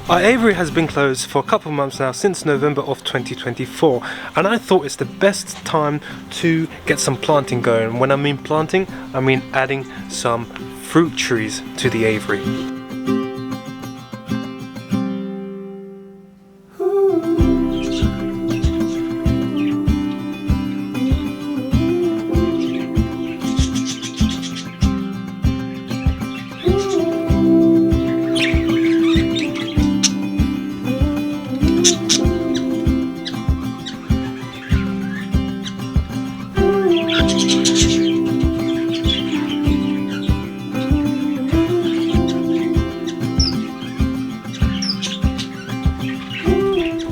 Our aviary has been closed for a couple of months now, since November of 2024, and I thought it's the best time to get some planting going. When I mean planting, I mean adding some fruit trees to the aviary.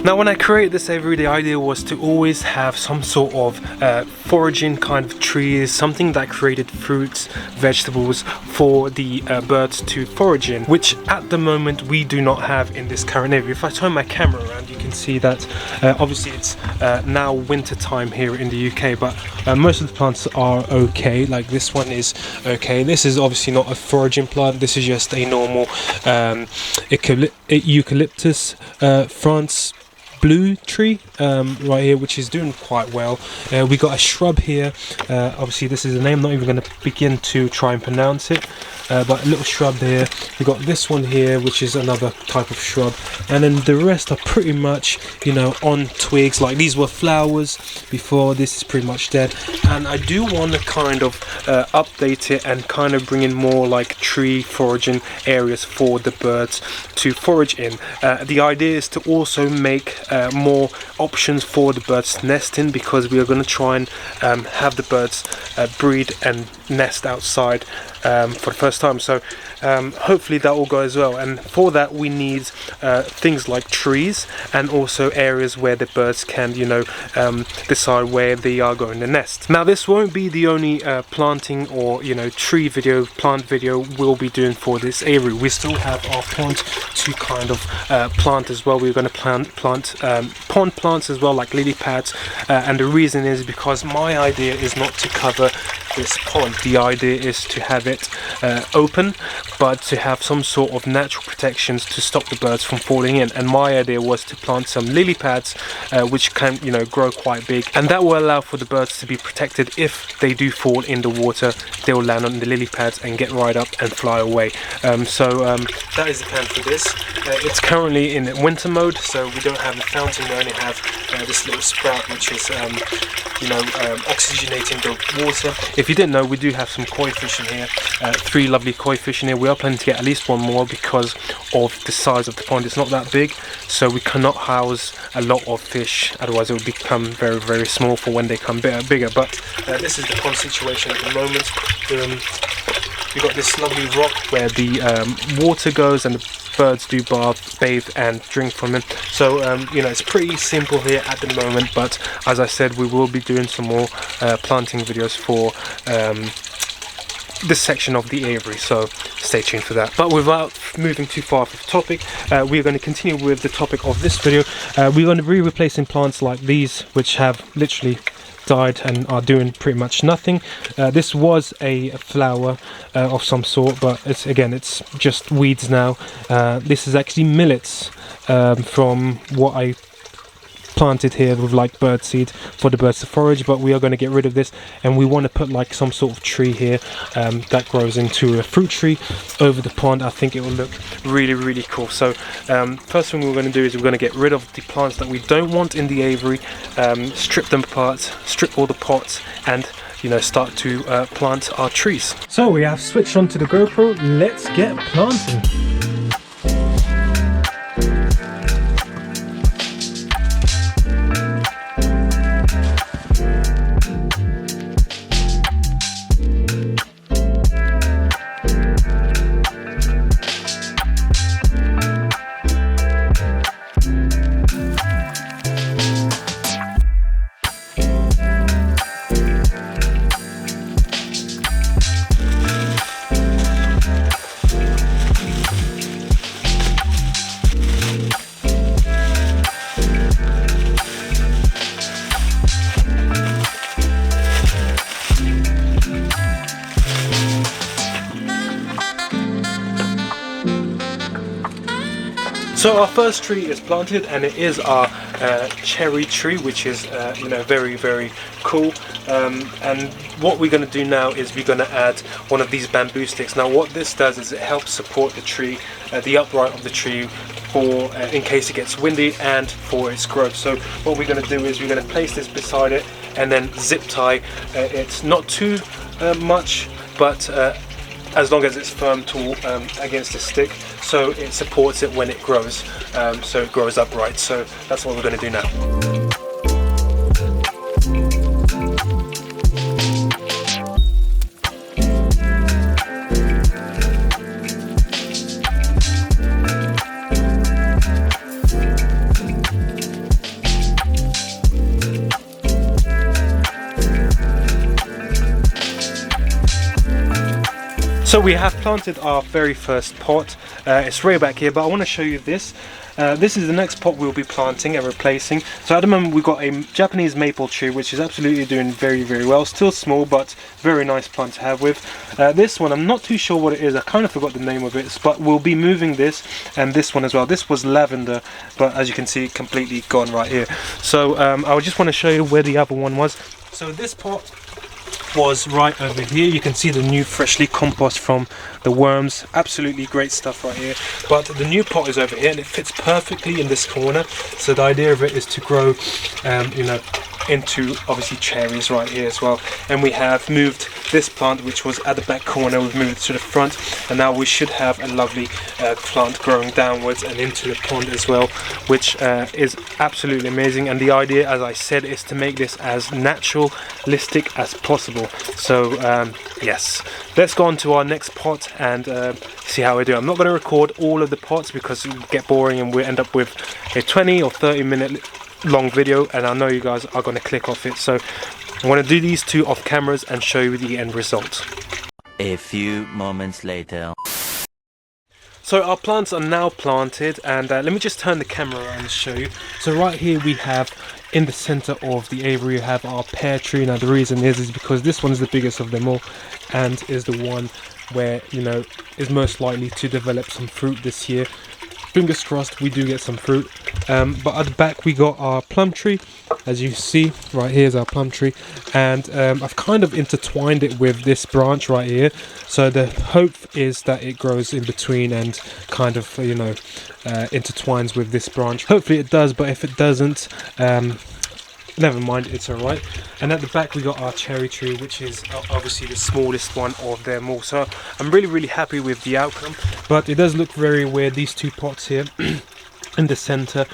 Now when I created this aviary, the idea was to always have some sort of foraging kind of trees, something that created fruits, vegetables for the birds to forage in, which at the moment we do not have in this current aviary. If I turn my camera around, you can see that obviously it's now winter time here in the UK, but most of the plants are okay. Like this one is okay. This is obviously not a foraging plant, this is just a normal eucalyptus France blue tree right here, which is doing quite well. We got a shrub here, obviously this is a name, I'm not even going to begin to try and pronounce it, but a little shrub there. We got this one here, which is another type of shrub, and then the rest are pretty much, you know, on twigs. Like these were flowers before, this is pretty much dead, and I do want to kind of update it and kind of bring in more like tree foraging areas for the birds to forage in. The idea is to also make more options for the birds to nest in, because we are going to try and have the birds breed and nest outside for the first time. So hopefully that will go as well, and for that we need things like trees and also areas where the birds can, you know, decide where they are going to nest. Now this won't be the only planting or, you know, plant video we'll be doing for this aviary. We still have our pond to kind of plant as well. We're going to plant pond plants as well, like lily pads, and the reason is because my idea is not to cover this pond. The idea is to have it open, but to have some sort of natural protections to stop the birds from falling in. And my idea was to plant some lily pads which can, you know, grow quite big, and that will allow for the birds to be protected. If they do fall in the water, they will land on the lily pads and get right up and fly away. That is the plan for this. It's currently in winter mode, so we don't have the fountain. We only have this little sprout, which is oxygenating the water. If you didn't know, we do have some koi fish in here, 3 lovely koi fish in here. We are planning to get at least one more because of the size of the pond. It's not that big, so we cannot house a lot of fish, otherwise it will become very, very small for when they come bigger. But this is the pond situation at the moment. We've got this lovely rock where the water goes and the birds do bathe and drink from it. So you know, it's pretty simple here at the moment, but as I said, we will be doing some more planting videos for this section of the aviary, so stay tuned for that. But without moving too far off the topic, we're going to continue with the topic of this video. We're going to be replacing plants like these, which have literally died and are doing pretty much nothing. This was a flower of some sort, but it's just weeds now. This is actually millets from what I planted here with like bird seed for the birds to forage, but we are going to get rid of this, and we want to put like some sort of tree here that grows into a fruit tree over the pond. I think it will look really, really cool. So first thing we're going to do is we're going to get rid of the plants that we don't want in the aviary, strip them apart, strip all the pots, and, you know, start to plant our trees. So we have switched on to the GoPro. Let's get planting. So our first tree is planted, and it is our cherry tree, which is you know, very, very cool. And what we're going to do now is we're going to add one of these bamboo sticks. Now what this does is it helps support the tree, the upright of the tree, for in case it gets windy and for its growth. So what we're going to do is we're going to place this beside it and then zip tie. It's not too much, but as long as it's firm against the stick, so it supports it when it grows, so it grows upright. So that's what we're going to do now. So we have planted our very first pot. It's way back here, but I want to show you this. This is the next pot we'll be planting and replacing. So at the moment we've got a Japanese maple tree, which is absolutely doing very, very well. Still small, but very nice plant to have with. This one, I'm not too sure what it is. I kind of forgot the name of it, but we'll be moving this and this one as well. This was lavender, but as you can see, completely gone right here. So I just want to show you where the other one was. So this pot was right over here. You can see the new freshly compost from the worms. Absolutely great stuff right here. But the new pot is over here and it fits perfectly in this corner. So the idea of it is to grow you know, into obviously cherries right here as well. And we have moved this plant, which was at the back corner, we've moved it to the front, and now we should have a lovely plant growing downwards and into the pond as well, which is absolutely amazing. And the idea, as I said, is to make this as naturalistic as possible. So yes, let's go on to our next pot and see how we do. I'm not going to record all of the pots because it will get boring and we'll end up with a 20 or 30 minute long video, and I know you guys are going to click off it. So I'm going to do these two off cameras and show you the end result. A few moments later. So our plants are now planted, and let me just turn the camera around and show you. So right here we have, in the center of the aviary, you have our pear tree. Now the reason is because this one is the biggest of them all and is the one where, you know, is most likely to develop some fruit this year. Fingers crossed we do get some fruit. But at the back we got our plum tree. As you see, right here is our plum tree, and I've kind of intertwined it with this branch right here. So the hope is that it grows in between and kind of, you know, intertwines with this branch. Hopefully it does, but if it doesn't, never mind, it's alright. And at the back we got our cherry tree, which is obviously the smallest one of them all. So I'm really, really happy with the outcome, but it does look very weird, these two pots here in the center.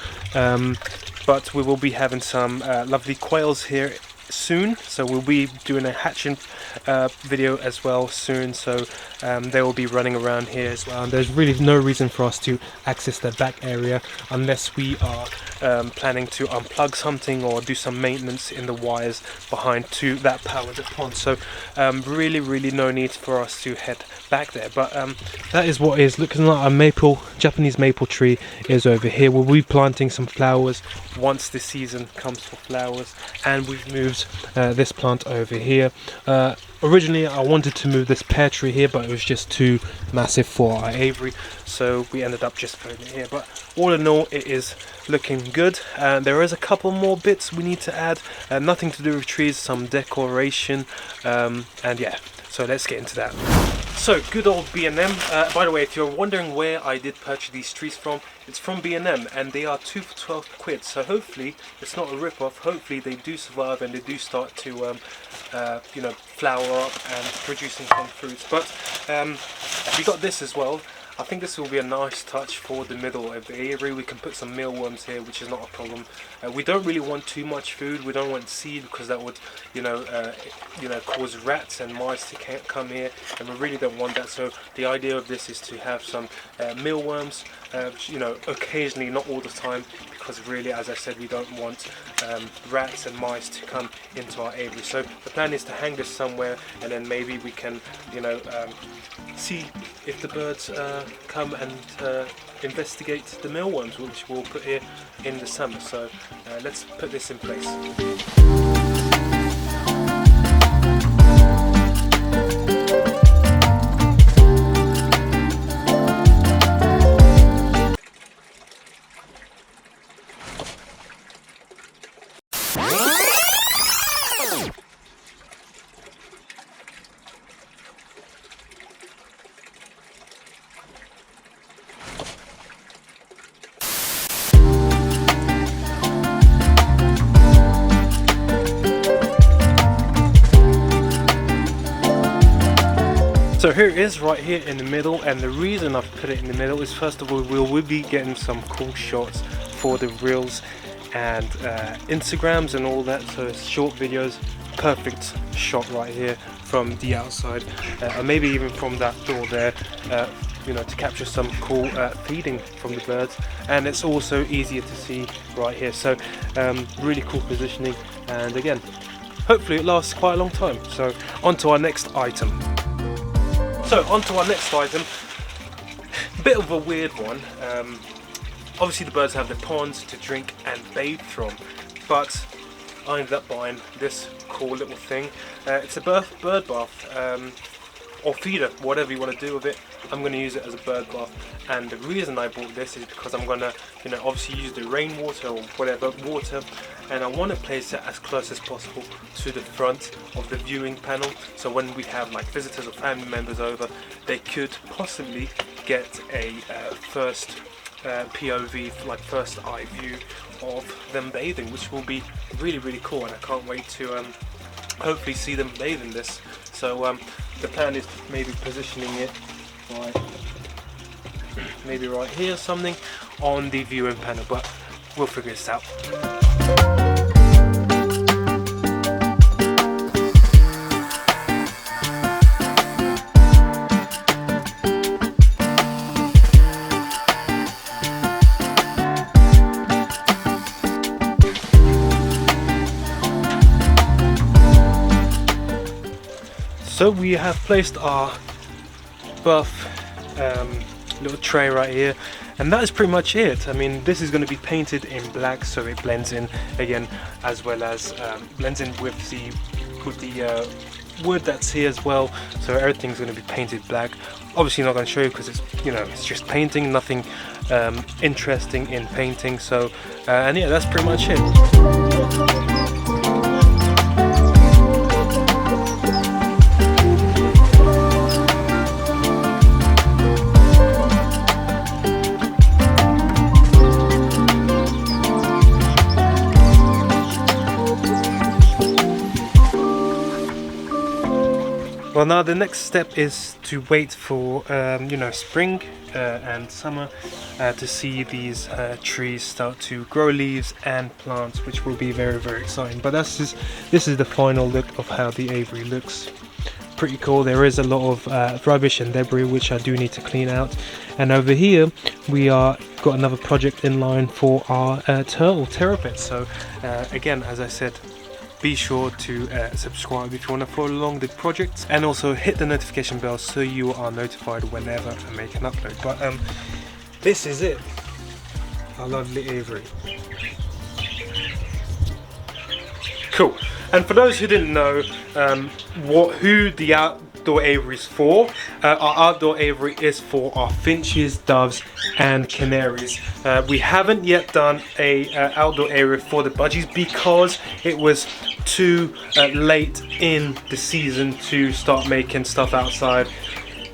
But we will be having some lovely quails here soon, so we'll be doing a hatching video as well soon. So they will be running around here as well, and there's really no reason for us to access the back area unless we are planning to unplug something or do some maintenance in the wires behind to that power the pond. So really no need for us to head back there, but that is what is looking like. Our Japanese maple tree is over here. We'll be planting some flowers once the season comes for flowers, and we've moved this plant over here. Originally I wanted to move this pear tree here, but it was just too massive for our aviary, so we ended up just putting it here. But all in all, it is looking good. There is a couple more bits we need to add, nothing to do with trees, some decoration, and yeah, so let's get into that. So good old B&M. By the way, if you're wondering where I did purchase these trees from, it's from B&M, and they are 2 for 12 quid. So hopefully it's not a rip-off. Hopefully they do survive and they do start to you know, flower up and producing some fruits. But we got this as well. I think this will be a nice touch for the middle of the aviary. We can put some mealworms here, which is not a problem. We don't really want too much food. We don't want seed because that would, you know, cause rats and mice to come here, and we really don't want that. So the idea of this is to have some mealworms, you know, occasionally, not all the time, because really, as I said, we don't want rats and mice to come into our aviary. So the plan is to hang this somewhere, and then maybe we can, you know, see if the birds come and investigate the mealworms, which we'll put here in the summer. So let's put this in place. So here it is right here in the middle, and the reason I've put it in the middle is first of all we'll be getting some cool shots for the reels and Instagrams and all that, so it's short videos, perfect shot right here from the outside, or maybe even from that door there, you know, to capture some cool feeding from the birds. And it's also easier to see right here, so really cool positioning, and again hopefully it lasts quite a long time. So on to our next item. Bit of a weird one. Obviously the birds have the ponds to drink and bathe from, but I ended up buying this cool little thing. It's a bird bath, or feeder, whatever you want to do with it. I'm going to use it as a bird bath, and the reason I bought this is because I'm going to, you know, obviously use the rainwater or whatever water, and I want to place it as close as possible to the front of the viewing panel, so when we have like visitors or family members over, they could possibly get a first POV, like first eye view of them bathing, which will be really, really cool, and I can't wait to hopefully see them bathe in this. So the plan is maybe positioning it maybe right here or something on the viewing panel, but we'll figure this out. So we have placed our buff little tray right here, and that is pretty much it. I mean, this is going to be painted in black so it blends in again, as well as blends in with the wood that's here as well, so everything's going to be painted black. Obviously not going to show you because it's, you know, it's just painting, nothing interesting in painting. So and yeah, that's pretty much it. Well, now the next step is to wait for you know, spring and summer to see these trees start to grow leaves and plants, which will be very, very exciting. But this is the final look of how the aviary looks. Pretty cool. There is a lot of rubbish and debris which I do need to clean out, and over here we got another project in line for our terror pits. So again, as I said, be sure to subscribe if you want to follow along the project, and also hit the notification bell so you are notified whenever I make an upload. But this is it, our lovely aviary. Cool. And for those who didn't know who the outdoor aviary is for, our outdoor aviary is for our finches, doves and canaries. We haven't yet done a outdoor area for the budgies because it was too late in the season to start making stuff outside.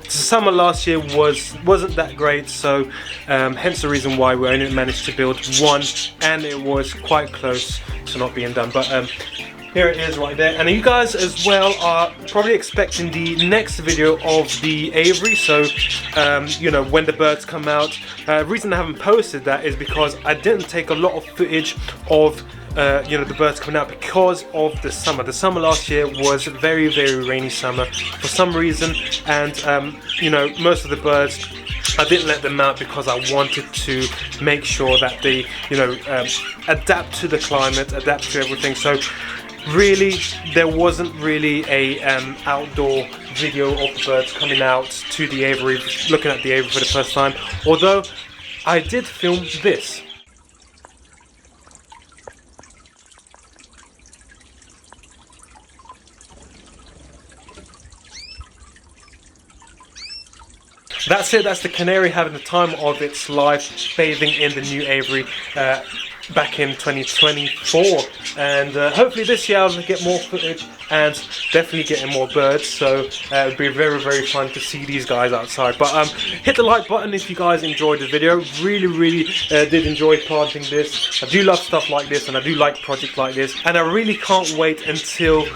Summer last year wasn't that great, so hence the reason why we only managed to build one, and it was quite close to not being done. But here it is right there, and you guys as well are probably expecting the next video of the aviary, so you know, when the birds come out. The reason I haven't posted that is because I didn't take a lot of footage of you know, the birds coming out because of the summer. The summer last year was a very, very rainy summer for some reason, and you know, most of the birds, I didn't let them out because I wanted to make sure that they, you know, adapt to the climate, adapt to everything. So really, there wasn't really a outdoor video of the birds coming out to the aviary, looking at the aviary for the first time, although I did film this. That's it, that's the canary having the time of its life, bathing in the new aviary back in 2024, and hopefully this year I'll get more footage and definitely getting more birds. So it'd be very fun to see these guys outside. But hit the like button if you guys enjoyed the video. Really did enjoy planting this. I do love stuff like this, and I do like projects like this, and I really can't wait until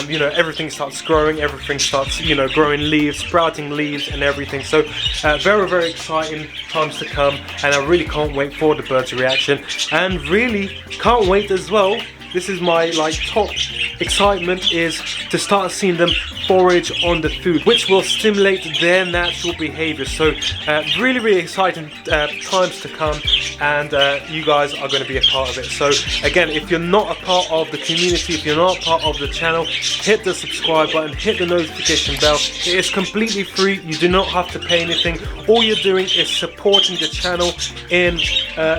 you know, everything starts growing, everything starts, you know, growing leaves, sprouting leaves and everything. So very exciting times to come, and I really can't wait for the birds' reaction, and really can't wait as well. This is my like top excitement, is to start seeing them forage on the food, which will stimulate their natural behavior. So really exciting times to come, and you guys are going to be a part of it. So again, if you're not a part of the community, if you're not a part of the channel, hit the subscribe button, hit the notification bell. It is completely free. You do not have to pay anything. All you're doing is supporting the channel in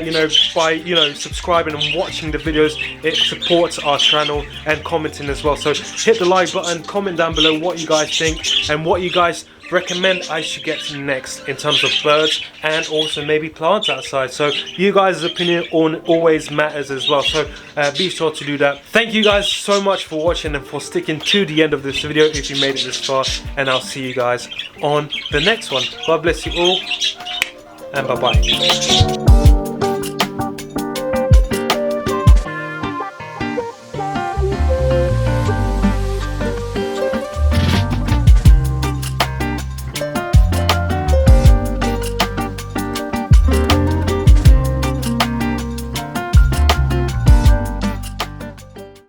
you know, by, you know, subscribing and watching the videos. It supports our channel, and commenting as well. So hit the like button, comment down below what you guys think and what you guys recommend I should get next in terms of birds and also maybe plants outside. So you guys' opinion always matters as well, so be sure to do that. Thank you guys so much for watching and for sticking to the end of this video if you made it this far, and I'll see you guys on the next one. God bless you all, and bye bye.